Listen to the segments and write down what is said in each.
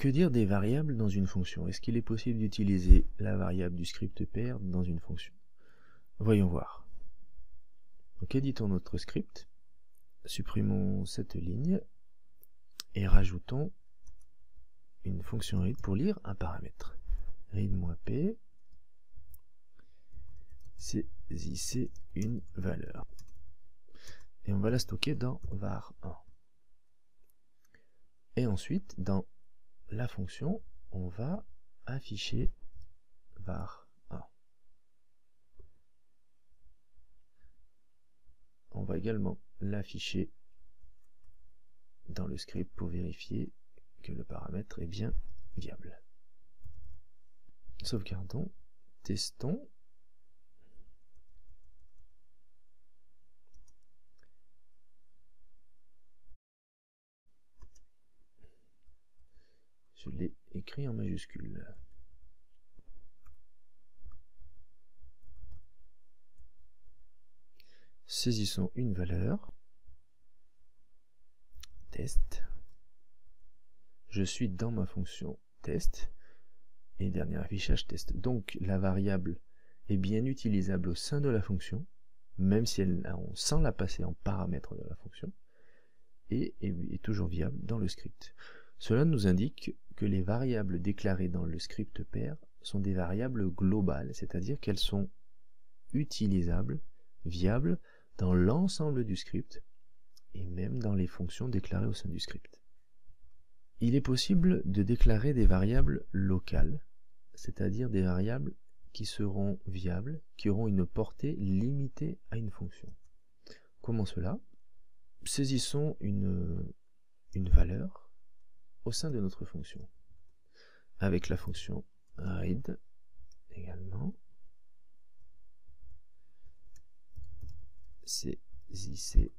Que dire des variables dans une fonction? Est-ce qu'il est possible d'utiliser la variable du script pair dans une fonction? Voyons voir. Donc éditons notre script, supprimons cette ligne et rajoutons une fonction read pour lire un paramètre. Read-p, saisissez une valeur. Et on va la stocker dans var1. Et ensuite, dans la fonction, on va afficher var1. On va également l'afficher dans le script pour vérifier que le paramètre est bien viable. Sauvegardons, testons. Je l'ai écrit en majuscule. Saisissons une valeur. Test. Je suis dans ma fonction test. Et dernier affichage test. Donc la variable est bien utilisable au sein de la fonction, même si on sans la passer en paramètre de la fonction, et est toujours viable dans le script. Cela nous indique que les variables déclarées dans le script pair sont des variables globales, c'est-à-dire qu'elles sont utilisables, viables dans l'ensemble du script, et même dans les fonctions déclarées au sein du script. Il est possible de déclarer des variables locales, c'est-à-dire des variables qui seront viables, qui auront une portée limitée à une fonction. Comment cela? Saisissons une valeur au sein de notre fonction, avec la fonction read également. Saisissez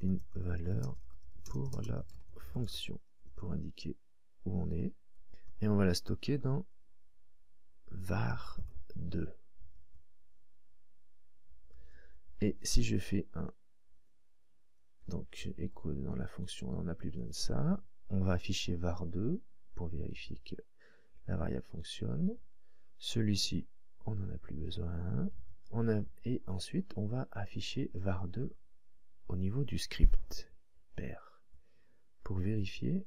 une valeur pour la fonction, pour indiquer où on est, et on va la stocker dans var2. Et si je fais un écho dans la fonction, on n'a plus besoin de ça, on va afficher var2 pour vérifier que la variable fonctionne. Celui-ci, on n'en a plus besoin. Et ensuite, on va afficher var2 au niveau du script pair pour vérifier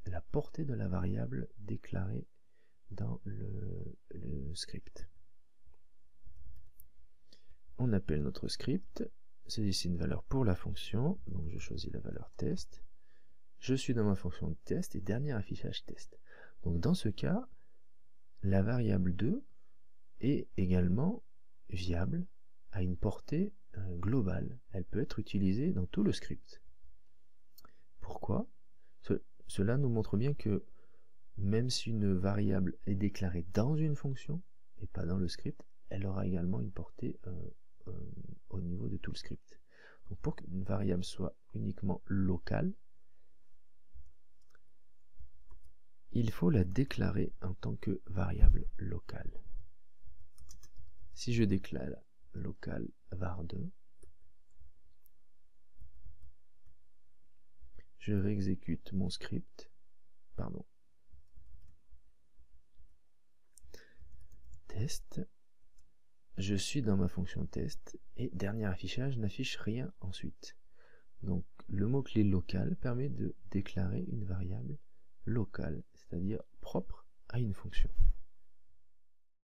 la portée de la variable déclarée dans le script. On appelle notre script, c'est ici une valeur pour la fonction, donc je choisis la valeur test. Je suis dans ma fonction de test et dernier affichage test. Donc dans ce cas, la variable 2 est également viable à une portée globale. Elle peut être utilisée dans tout le script. Pourquoi? Cela nous montre bien que même si une variable est déclarée dans une fonction et pas dans le script, elle aura également une portée au niveau de tout le script. Donc pour qu'une variable soit uniquement locale, il faut la déclarer en tant que variable locale. Si je déclare local var2, je réexécute mon script, test, je suis dans ma fonction test et dernier affichage n'affiche rien ensuite. Donc le mot-clé local permet de déclarer une variable locale, c'est-à-dire propre à une fonction.